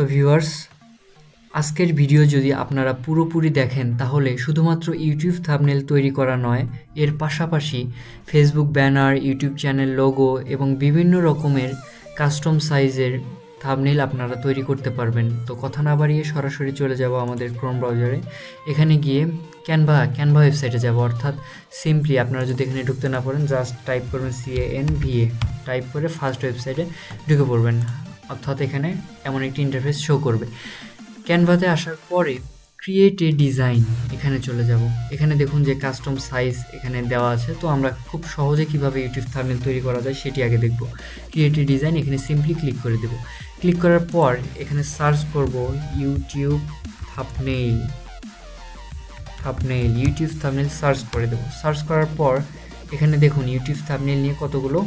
তো ভিউয়ার্স, আজকের ভিডিও যদি আপনারা পুরোপুরি দেখেন তাহলে শুধুমাত্র ইউটিউব থাম্বনেল তৈরি করা নয়, এর পাশাপাশি Facebook banner, YouTube channel logo এবং বিভিন্ন রকমের কাস্টম সাইজের থাম্বনেল আপনারা তৈরি করতে পারবেন। তো কথা না বাড়িয়ে সরাসরি চলে যাব আমাদের ক্রোম ব্রাউজারে। এখানে গিয়ে ক্যানভা ওয়েবসাইটে যাব, অর্থাৎ সিম্পলি আপনারা যদি এখানে ঢুকতে না পারেন জাস্ট টাইপ করবেন CANVA, টাইপ করে ফার্স্ট ওয়েবসাইটে ঢুকে পড়বেন, অর্থাৎ এখানে এমন একটি ইন্টারফেস শো করবে। ক্যানভাতে আসার পরে ক্রিয়েট এ ডিজাইন এখানে চলে যাব। এখানে দেখুন যে কাস্টম সাইজ এখানে দেওয়া আছে। তো আমরা খুব সহজে কিভাবে ইউটিউব থাম্বনেল তৈরি করা যায় সেটি আগে দেখব। ক্রিয়েট এ ডিজাইন এখানে সিম্পলি ক্লিক করে দেব। ক্লিক করার পর এখানে সার্চ করব YouTube thumbnail. YouTube thumbnail search করে দেব। সার্চ করার পর এখানে দেখুন ইউটিউব থাম্বনেল নিয়ে কতগুলো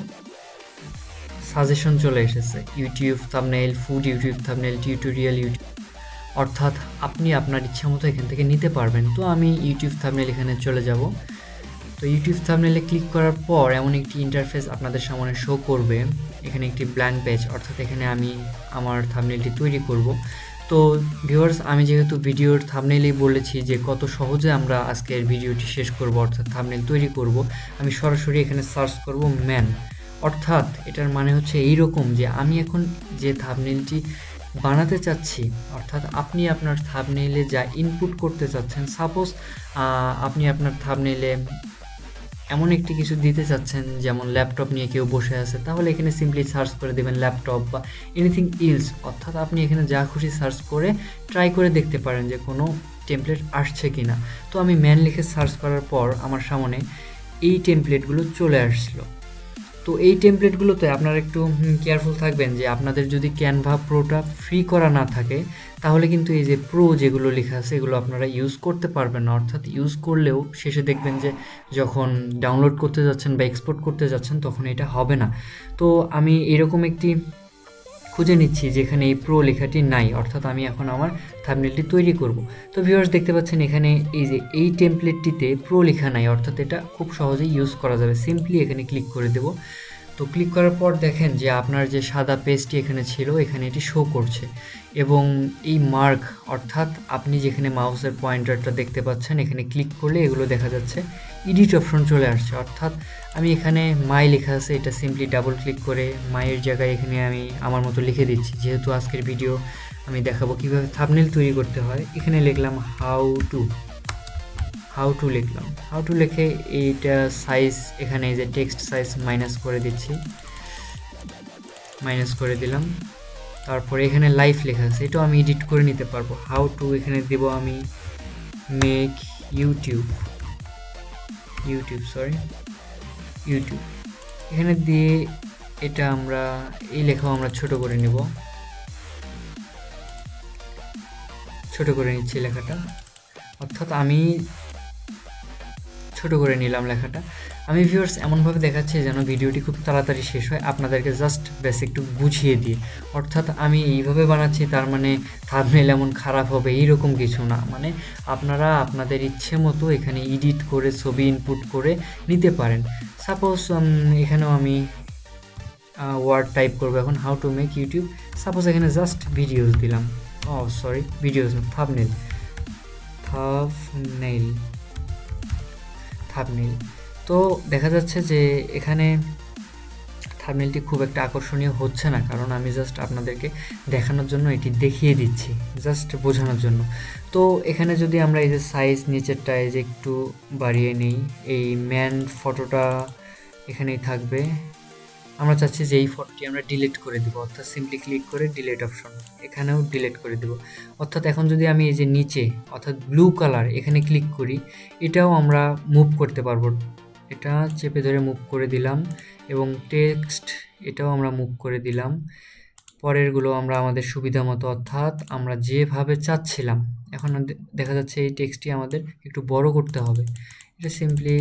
সাজেশন চলে এসেছে। YouTube thumbnail, food YouTube thumbnail, tutorial YouTube, অর্থাৎ আপনি আপনার ইচ্ছা মতো এখান থেকে নিতে পারবেন। তো আমি ইউটিউব থাম্বনেল এখানে চলে যাব। তো ইউটিউব থাম্বনেলে ক্লিক করার পর এমন একটি ইন্টারফেস আপনাদের সামনে শো করবে। এখানে একটি ব্ল্যাঙ্ক পেজ, অর্থাৎ এখানে আমি আমার থাম্বনেলটি তৈরি করব। তো ভিউয়ার্স, আমি যেহেতু ভিডিওর থাম্বনেলেই বলেছি যে কত সহজে আমরা আজকের ভিডিওটি শেষ করব, অর্থাৎ থাম্বনেল তৈরি করব, আমি সরাসরি এখানে সার্চ করব ম্যান। অর্থাৎ এটার মানে হচ্ছে এইরকম যে আমি এখন যে থাম্বনেলটি বানাতে চাচ্ছি, অর্থাৎ আপনি আপনার থাম্বনেইলে যা ইনপুট করতে চাচ্ছেন, সাপোজ আপনি আপনার থাম্বনেইলে এমন একটি কিছু দিতে চাচ্ছেন যেমন ল্যাপটপ নিয়ে কেউ বসে আছে, তাহলে এখানে সিম্পলি সার্চ করে দেবেন ল্যাপটপ বা এনিথিং ইলস, অর্থাৎ আপনি এখানে যা খুশি সার্চ করে ট্রাই করে দেখতে পারেন যে কোনো টেমপ্লেট আসছে কি না। তো আমি ম্যান লিখে সার্চ করার পর আমার সামনে এই টেমপ্লেটগুলো চলে আসলো। তো এই টেমপ্লেটগুলোতে আপনারা একটু কেয়ারফুল থাকবেন যে আপনাদের যদি ক্যানভা প্রোটা ফ্রি করা না থাকে তাহলে কিন্তু এই যে প্রো যেগুলো লেখা আছে এগুলো আপনারা ইউজ করতে পারবেন না, অর্থাৎ ইউজ করলেও শেষে দেখবেন যে যখন ডাউনলোড করতে যাচ্ছেন বা এক্সপোর্ট করতে যাচ্ছেন তখন এটা হবে না। তো আমি এরকম একটি খুঁজে নিচ্ছি যেখানে এই প্রো লেখাটি নাই, অর্থাৎ আমি এখন আমার থাম্বনেলটি তৈরি করব। তো ভিউয়ার্স, দেখতে পাচ্ছেন এখানে এই যে এই টেমপ্লেটটিতে প্রো লেখা নাই, অর্থাৎ এটা খুব সহজেই ইউজ করা যাবে। সিম্পলি এখানে ক্লিক করে দেব। তো ক্লিক করার পর দেখেন যে আপনার যে সাদা পেজটি এখানে ছিল এখানে এটি শো করছে, এবং এই মার্ক, অর্থাৎ আপনি যেখানে মাউসের পয়েন্টারটা দেখতে পাচ্ছেন এখানে ক্লিক করলে এগুলো দেখা যাচ্ছে, এডিট অপশন চলে আসছে। অর্থাৎ আমি এখানে মাই লেখা আছে, এটা সিম্পলি ডাবল ক্লিক করে মাইয়ের জায়গায় এখানে আমি আমার মতো লিখে দিচ্ছি। যেহেতু আজকের ভিডিও আমি দেখাবো কিভাবে থাম্বনেল তৈরি করতে হয়, এখানে লিখলাম হাউ টু লিখলাম। হাউ টু লিখে এইটা সাইজ, এখানে এই যে টেক্সট সাইজ মাইনাস করে দিচ্ছি, মাইনাস করে দিলাম। তারপরে এখানে লাইভ লেখা আছে, এটাও আমি এডিট করে নিতে পারবো। হাউ টু এখানে দেব আমি মেক ইউটিউব, এখানে দিয়ে এটা আমরা এই লেখাও আমরা ছোট করে নিব, ছোট করে নিচ্ছি লেখাটা, অর্থাৎ আমি ছোট করে নিলাম লেখাটা। আমি ভিউয়ার্স এমনভাবে দেখাচ্ছি যেন ভিডিওটি খুব তাড়াতাড়ি শেষ হয়, আপনাদেরকে জাস্ট বেসিকটুকু বুঝিয়ে দিয়ে। অর্থাৎ আমি এইভাবে বানাচ্ছি তার মানে থাম্বনেল এমন খারাপ হবে এইরকম কিছু না, মানে আপনারা আপনাদের ইচ্ছে মতো এখানে এডিট করে ছবি ইনপুট করে নিতে পারেন। সাপোজ এখানেও আমি ওয়ার্ড টাইপ করবো এখন, how to make YouTube, suppose এখানে জাস্ট ভিডিওস দিলাম, ভিডিওস না, থাম্বনেল। তো দেখা যাচ্ছে যে এখানে থাম্বনেলটি খুব একটা আকর্ষণীয় হচ্ছে না, কারণ আমি জাস্ট আপনাদেরকে দেখানোর জন্য এটি দেখিয়ে দিচ্ছি, জাস্ট বোঝানোর জন্য। তো এখানে যদি আমরা এই যে সাইজ নিচেরটা এই যে একটু বাড়িয়ে নিই, এই ম্যান ফটোটা এখানেই থাকবে। আমরা চাচ্ছি যে এই ফটোটি আমরা ডিলিট করে দিব, অর্থাৎ সিম্পলি ক্লিক করে ডিলিট অপশন, এখানেও ডিলিট করে দেব। অর্থাৎ এখন যদি আমি এই যে নিচে অর্থাৎ ব্লু কালার এখানে ক্লিক করি, এটাও আমরা মুভ করতে পারবো, এটা চেপে ধরে মুভ করে দিলাম, এবং টেক্সট এটাও আমরা মুভ করে দিলাম। পরেরগুলো আমরা আমাদের সুবিধা মতো, অর্থাৎ আমরা যেভাবে চাচ্ছিলাম। এখন দেখা যাচ্ছে এই টেক্সটটি আমাদের একটু বড় করতে হবে, এটা সিম্পলি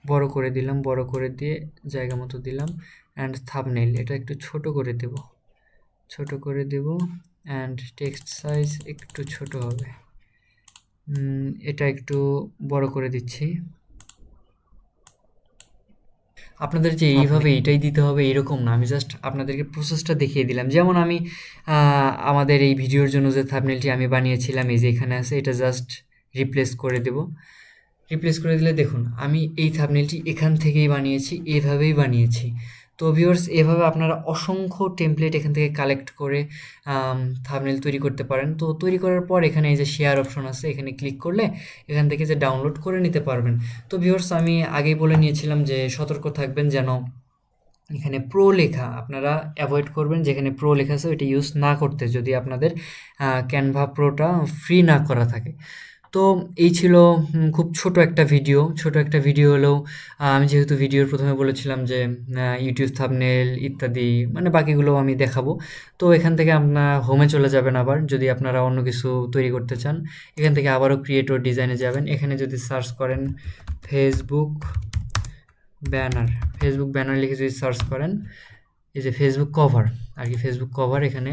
বড় করে দিলাম, বড় করে দিয়ে জায়গা মতো দিলাম। অ্যান্ড থাম্বনেল এটা একটু ছোট করে দেব, অ্যান্ড টেক্সট সাইজ একটু ছোট হবে, এটা একটু বড় করে দিচ্ছি। আপনাদের যে এইভাবে এটাই দিতে হবে এরকম না, আমি জাস্ট আপনাদেরকে প্রসেসটা দেখিয়ে দিলাম। যেমন আমি আমাদের এই ভিডিওর জন্য যে থাম্বনেলটি আমি বানিয়েছিলাম এই যে এখানে আছে, এটা জাস্ট রিপ্লেস করে দেব। রিপ্লেস করে দিলে দেখুন আমি এই থাম্বনেলটি এখান থেকেই বানিয়েছি, এভাবেই বানিয়েছি। তো ভিউয়ার্স, এভাবে আপনারা অসংখ্য টেমপ্লেট এখান থেকে কালেক্ট করে থাম্বনেল তৈরি করতে পারেন। তো তৈরি করার পর এখানে এই যে শেয়ার অপশন আছে, এখানে ক্লিক করলে এখান থেকে যে ডাউনলোড করে নিতে পারবেন। তো ভিউয়ার্স, আমি আগেই বলে নিয়েছিলাম যে সতর্ক থাকবেন যেন এখানে প্রো লেখা আপনারা অ্যাভয়েড করবেন, যেখানে প্রো লেখা আছে ওইটা ইউজ না করতে, যদি আপনাদের ক্যানভা প্রোটা ফ্রি না করা থাকে। তো এই ছিল খুব ছোট একটা ভিডিও। ছোট একটা ভিডিও হলেও আমি যেহেতু ভিডিওর প্রথমে বলেছিলাম যে ইউটিউব থাম্বনেল ইত্যাদি মানে বাকিগুলো আমি দেখাবো। তো এখান থেকে আপনার হোমে চলে যাবেন, আবার যদি আপনারা অন্য কিছু তৈরি করতে চান এখান থেকে আবারও ক্রিয়েট ওর ডিজাইনে যাবেন। এখানে যদি সার্চ করেন ফেসবুক ব্যানার, ফেসবুক ব্যানার লিখে যদি সার্চ করেন এই যে ফেসবুক কভার আর কি, ফেসবুক কভার এখানে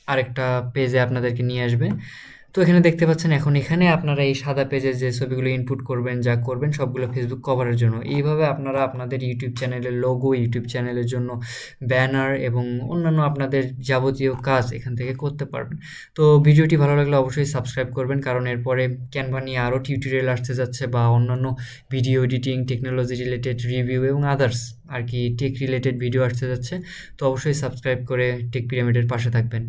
আরেকটা পেজে আপনাদেরকে নিয়ে আসবে। তো এখানে দেখতে পাচ্ছেন এখন এখানে আপনারা এই সাদা পেজে যে ছবিগুলো ইনপুট করবেন যা করবেন সবগুলো ফেসবুক কভারের জন্য। এইভাবে আপনারা আপনাদের ইউটিউব চ্যানেলের লোগো, ইউটিউব চ্যানেলের জন্য ব্যানার এবং অন্যান্য আপনাদের যাবতীয় কাজ এখান থেকে করতে পারবেন। তো ভিডিওটি ভালো লাগলে অবশ্যই সাবস্ক্রাইব করবেন, কারণ এরপরে ক্যানভা নিয়ে আরও টিউটোরিয়াল আসতে যাচ্ছে বা অন্যান্য video editing, technology related review এবং আদার্স আর কি টেক রিলেটেড ভিডিও আসতে যাচ্ছে। তো অবশ্যই সাবস্ক্রাইব করে টেক পিরামিডের পাশে থাকবেন।